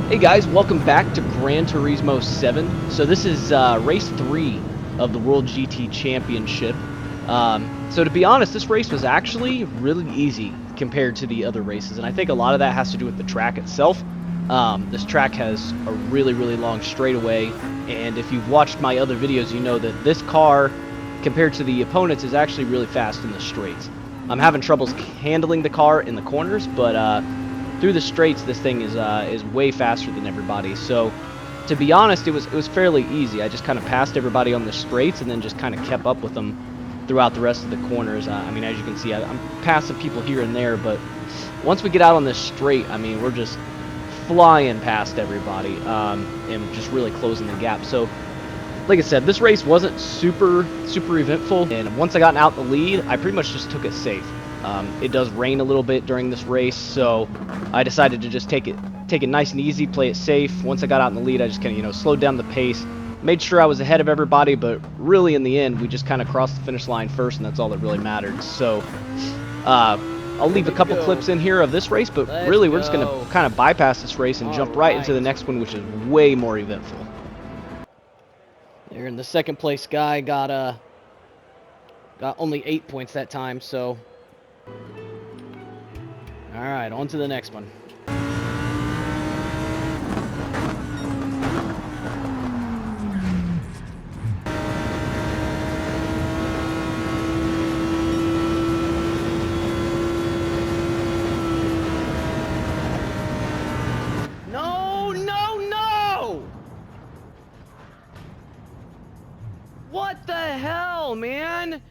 Hey guys, welcome back to Gran Turismo 7. So this is race 3 of the World GT Championship. So to be honest, this race was actually really easy compared to the other races, and I think a lot of that has to do with the track itself. This track has a really long straightaway, and if you've watched my other videos, you know that this car, compared to the opponents, is actually really fast in the straights. I'm having troubles handling the car in the corners, but through the straights, this thing is way faster than everybody. So, to be honest, it was fairly easy. I just kind of passed everybody on the straights and then just kind of kept up with them throughout the rest of the corners. I mean, as you can see, I'm passing people here and there, but once we get out on this straight, I mean, we're just flying past everybody and just really closing the gap. So, like I said, this race wasn't super eventful, and once I got out the lead, I pretty much just took it safe. It does rain a little bit during this race, so I decided to just take it nice and easy, play it safe. Once I got out in the lead, I just kind of, slowed down the pace, made sure I was ahead of everybody, but really in the end, we just kind of crossed the finish line first, and that's all that really mattered. So, I'll leave a couple clips in here of this race, but really we're just going to kind of bypass this race and jump right into the next one, which is way more eventful. There, in the second place guy got only 8 points that time, so alright, on to the next one. No! What the hell, man?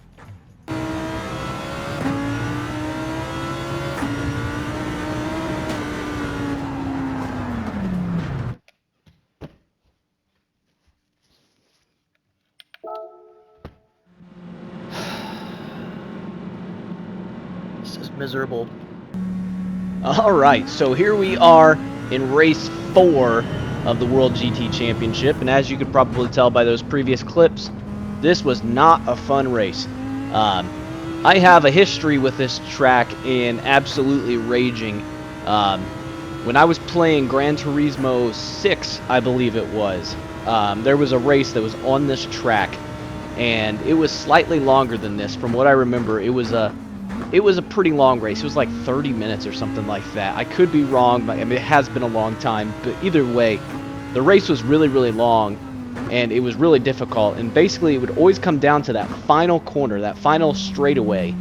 This is miserable. Alright, so here we are in race 4 of the World GT Championship, and as you could probably tell by those previous clips, this was not a fun race. I have a history with this track in absolutely raging. When I was playing Gran Turismo 6, I believe it was, there was a race that was on this track, and it was slightly longer than this. From what I remember, it was a pretty long race. It was like 30 minutes or something like that. I could be wrong, but I mean, it has been a long time. But either way, the race was really long, and it was really difficult. And basically, it would always come down to that final corner, that final straightaway.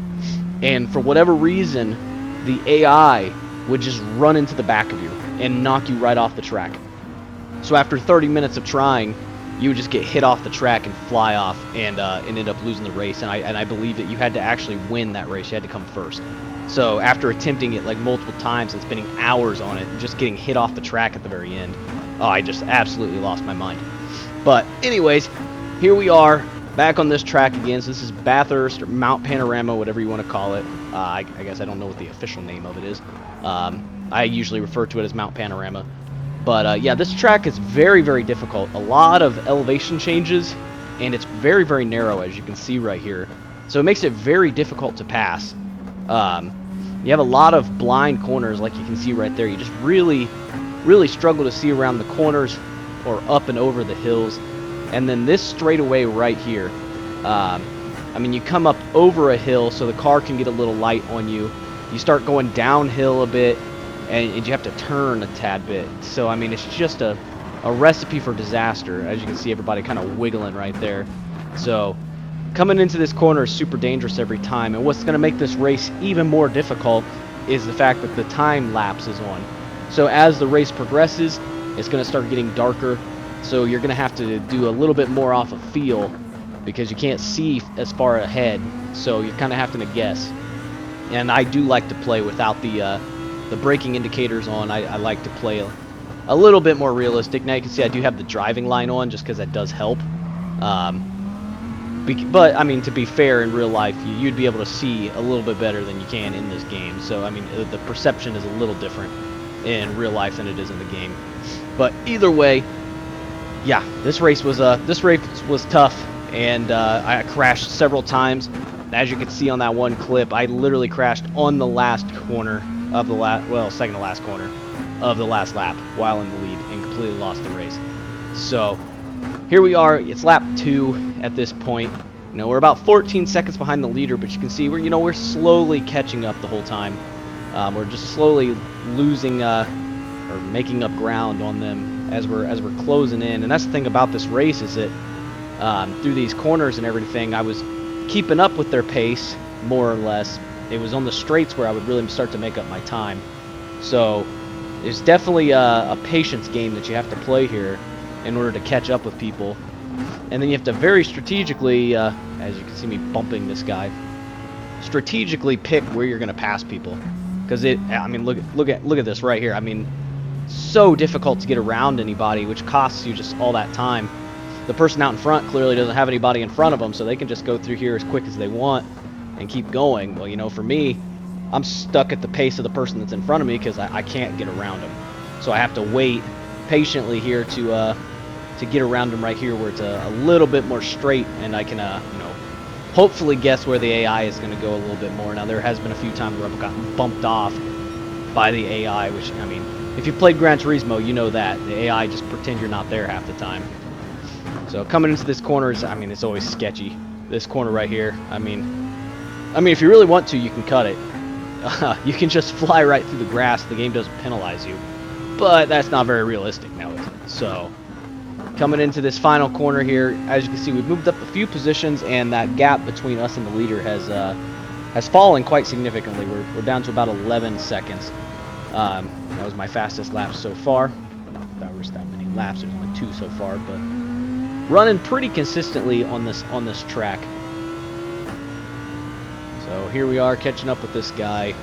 And for whatever reason, the AI would just run into the back of you and knock you right off the track. So after 30 minutes of trying, you would just get hit off the track and fly off and end up losing the race. And I believe that you had to actually win that race. You had to come first. So after attempting it like multiple times and spending hours on it and just getting hit off the track at the very end, oh, I just absolutely lost my mind. But anyways, here we are back on this track again. So this is Bathurst or Mount Panorama, whatever you want to call it. I guess I don't know what the official name of it is. I usually refer to it as Mount Panorama. But yeah, this track is very difficult. A lot of elevation changes, and it's very narrow, as you can see right here. So it makes it very difficult to pass. You have a lot of blind corners, like you can see right there. You just really struggle to see around the corners or up and over the hills. And then this straightaway right here, I mean, you come up over a hill so the car can get a little light on you. You start going downhill a bit, and you have to turn a tad bit. So, I mean, it's just a recipe for disaster. As you can see, everybody kind of wiggling right there. So, coming into this corner is super dangerous every time. And what's going to make this race even more difficult is the fact that the time lapse is on. So, as the race progresses, it's going to start getting darker. So, you're going to have to do a little bit more off of feel because you can't see as far ahead. So, you're kind of having to guess. And I do like to play without the braking indicators on. I like to play a little bit more realistic. Now you can see I do have the driving line on just because that does help. But, I mean, to be fair, in real life, you'd be able to see a little bit better than you can in this game. So, I mean, the perception is a little different in real life than it is in the game. But either way, yeah, this race was tough, and I crashed several times. As you can see on that one clip, I literally crashed on the last corner of the second to last corner of the last lap while in the lead, completely lost the race. So here we are. It's lap 2 at this point. You know, we're about 14 seconds behind the leader, but you can see we're slowly catching up the whole time. We're just slowly losing or making up ground on them as we're closing in. And that's the thing about this race is that through these corners and everything, I was keeping up with their pace more or less. It was on the straights where I would really start to make up my time. So it's definitely a patience game that you have to play here in order to catch up with people. And then you have to very strategically, as you can see me bumping this guy, strategically pick where you're going to pass people. Because I mean, look at this right here. I mean, so difficult to get around anybody, which costs you just all that time. The person out in front clearly doesn't have anybody in front of them, so they can just go through here as quick as they want and keep going. Well, you know, for me, I'm stuck at the pace of the person that's in front of me because I can't get around them. So I have to wait patiently here to get around them right here where it's a little bit more straight, and I can, you know, hopefully guess where the AI is going to go a little bit more. Now, there has been a few times where I've gotten bumped off by the AI, which, I mean, if you played Gran Turismo, you know that. The AI just pretend you're not there half the time. So coming into this corner is, I mean, it's always sketchy. This corner right here, I mean, if you really want to, you can cut it. You can just fly right through the grass. The game doesn't penalize you. But that's not very realistic now, is it? So coming into this final corner here, as you can see, we've moved up a few positions, and that gap between us and the leader has fallen quite significantly. We're down to about 11 seconds. That was my fastest lap so far. Not that was that many laps. There's only 2 so far, but running pretty consistently on this track. So here we are catching up with this guy.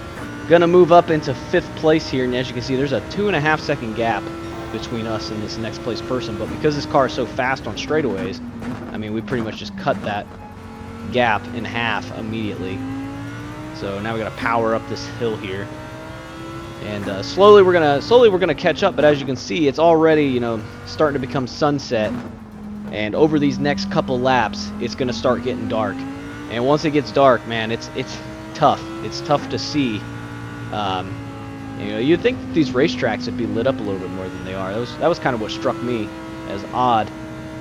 Gonna move up into 5th place here, and as you can see, there's a 2.5 second gap between us and this next place person. But because this car is so fast on straightaways, I mean, we pretty much just cut that gap in half immediately. So now we gotta power up this hill here, and slowly we're gonna catch up. But as you can see, it's already, you know, starting to become sunset, and over these next couple laps, it's gonna start getting dark. And once it gets dark, man, it's tough. It's tough to see. You know, you'd think that these racetracks would be lit up a little bit more than they are. That was kind of what struck me as odd.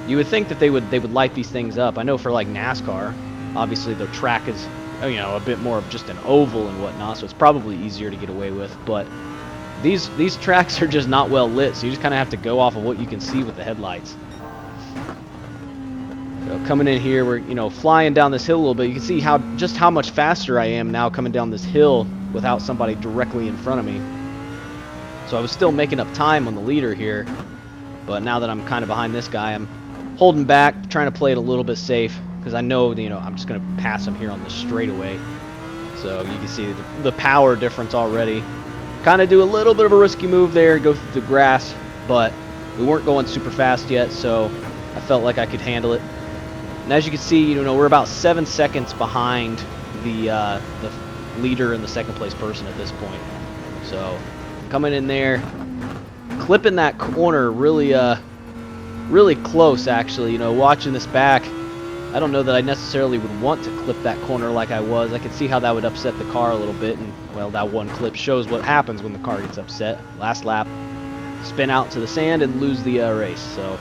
You would think that they would light these things up. I know for like NASCAR, obviously the track is, you know, a bit more of just an oval and whatnot, so it's probably easier to get away with. But these tracks are just not well lit, so you just kind of have to go off of what you can see with the headlights. So coming in here, we're, you know, flying down this hill a little bit. You can see just how much faster I am now coming down this hill without somebody directly in front of me. So I was still making up time on the leader here, but now that I'm kind of behind this guy, I'm holding back, trying to play it a little bit safe, because I know, you know, I'm just going to pass him here on the straightaway. So you can see the power difference already. Kind of do a little bit of a risky move there, go through the grass, but we weren't going super fast yet, so I felt like I could handle it. And as you can see, you know, we're about 7 seconds behind the leader and the second place person at this point. So coming in there, clipping that corner really really close, actually. You know, watching this back, I don't know that I necessarily would want to clip that corner like I was. I could see how that would upset the car a little bit, and well, that one clip shows what happens when the car gets upset. Last lap, spin out to the sand and lose the race. So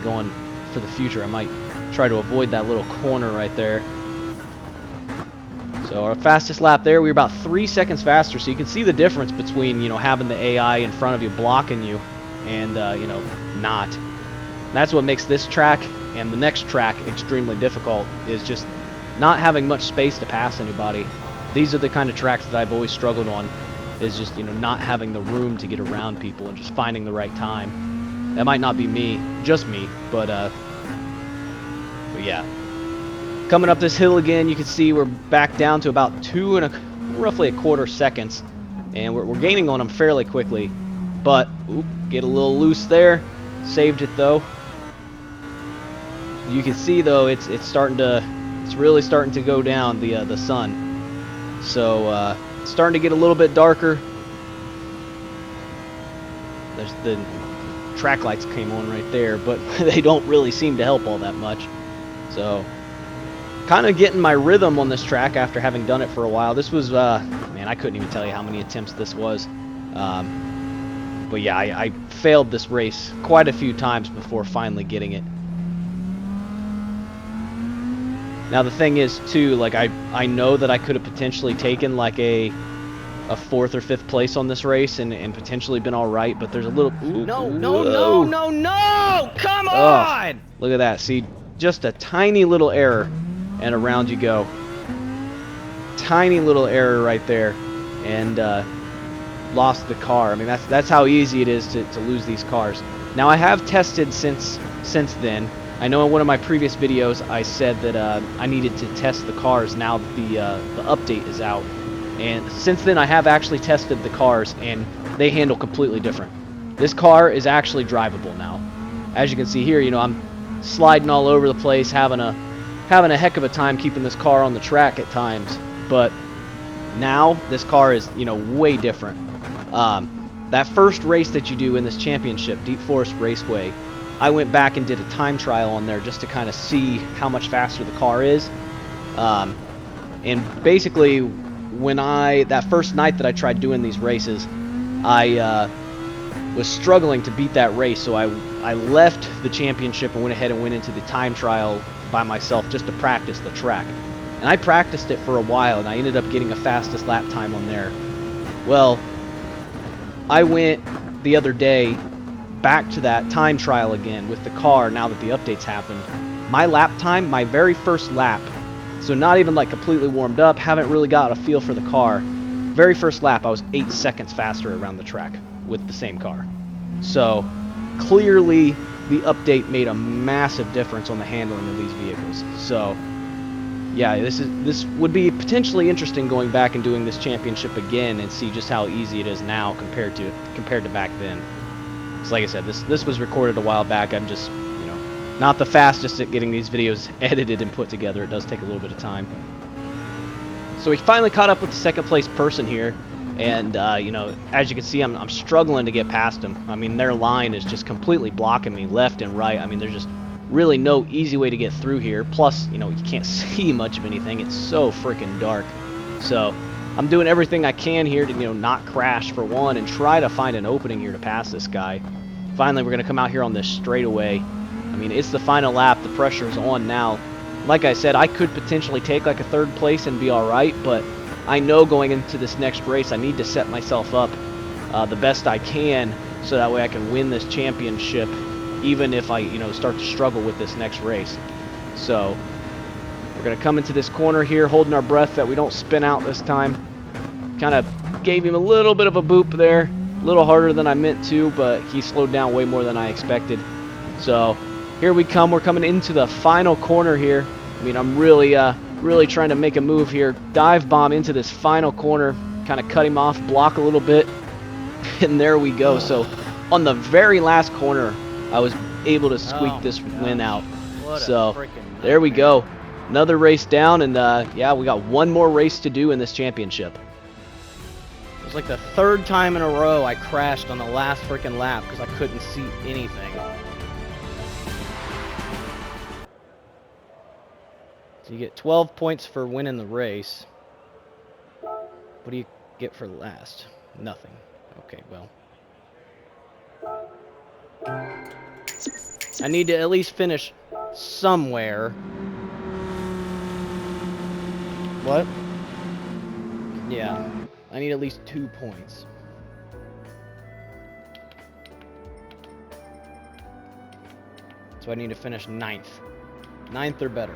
going for the future, I might try to avoid that little corner right there. So our fastest lap there, we were about 3 seconds faster, so you can see the difference between, you know, having the AI in front of you blocking you and, you know, not. And that's what makes this track and the next track extremely difficult, is just not having much space to pass anybody. These are the kind of tracks that I've always struggled on, is just, you know, not having the room to get around people and just finding the right time. That might not be me, just me, but yeah. Coming up this hill again, you can see we're back down to about roughly a quarter seconds, and we're gaining on them fairly quickly. But get a little loose there, saved it though. You can see though it's really starting to go down, the sun. So it's starting to get a little bit darker. There's the track lights came on right there, but they don't really seem to help all that much. So kind of getting my rhythm on this track after having done it for a while. This was, man, I couldn't even tell you how many attempts this was. But yeah, I failed this race quite a few times before finally getting it. Now the thing is too, like I know that I could have potentially taken like a 4th or 5th place on this race and potentially been all right, but there's a little No! Come on! Look at that. See, just a tiny little error and around you go. Tiny little error right there, and lost the car. I mean, that's how easy it is to lose these cars. Now I have tested since then. I know in one of my previous videos I said that I needed to test the cars now that the update is out. And since then I have actually tested the cars and they handle completely different. This car is actually drivable now. As you can see here, you know, I'm sliding all over the place, having a heck of a time keeping this car on the track at times. But now this car is, you know, way different. That first race that you do in this championship, Deep Forest Raceway, I went back and did a time trial on there just to kind of see how much faster the car is. And basically, when that first night that I tried doing these races, I was struggling to beat that race, so I left the championship and went ahead and went into the time trial by myself just to practice the track. And I practiced it for a while, and I ended up getting a fastest lap time on there. Well, I went the other day back to that time trial again with the car now that the updates happened. My lap time, my very first lap, so not even like completely warmed up, haven't really got a feel for the car. Very first lap, I was 8 seconds faster around the track with the same car. So clearly the update made a massive difference on the handling of these vehicles. So yeah, this would be potentially interesting going back and doing this championship again and see just how easy it is now compared to back then. So like I said, this was recorded a while back. I'm just, you know, not the fastest at getting these videos edited and put together. It does take a little bit of time. So we finally caught up with the second place person here, and you know, as you can see, I'm struggling to get past them. I mean, their line is just completely blocking me left and right. I mean, there's just really no easy way to get through here. Plus, you know, you can't see much of anything. It's so freaking dark. So I'm doing everything I can here to, you know, not crash for one and try to find an opening here to pass this guy. Finally, we're going to come out here on this straightaway. I mean, it's the final lap. The pressure is on now. Like I said, I could potentially take like a 3rd place and be all right, but I know going into this next race, I need to set myself up the best I can so that way I can win this championship, even if I, you know, start to struggle with this next race. So we're going to come into this corner here, holding our breath that we don't spin out this time. Kind of gave him a little bit of a boop there. A little harder than I meant to, but he slowed down way more than I expected. So here we come. We're coming into the final corner here. I mean, I'm really trying to make a move here. Dive bomb into this final corner. Kind of cut him off, block a little bit. And there we go. So on the very last corner, I was able to squeak this win out. So there we go. Another race down, and yeah, we got one more race to do in this championship. It was like the 3rd time in a row I crashed on the last freaking lap because I couldn't see anything. So you get 12 points for winning the race. What do you get for last? Nothing. Okay, well. I need to at least finish somewhere. What? Yeah. I need at least 2 points. So I need to finish 9th. 9th or better.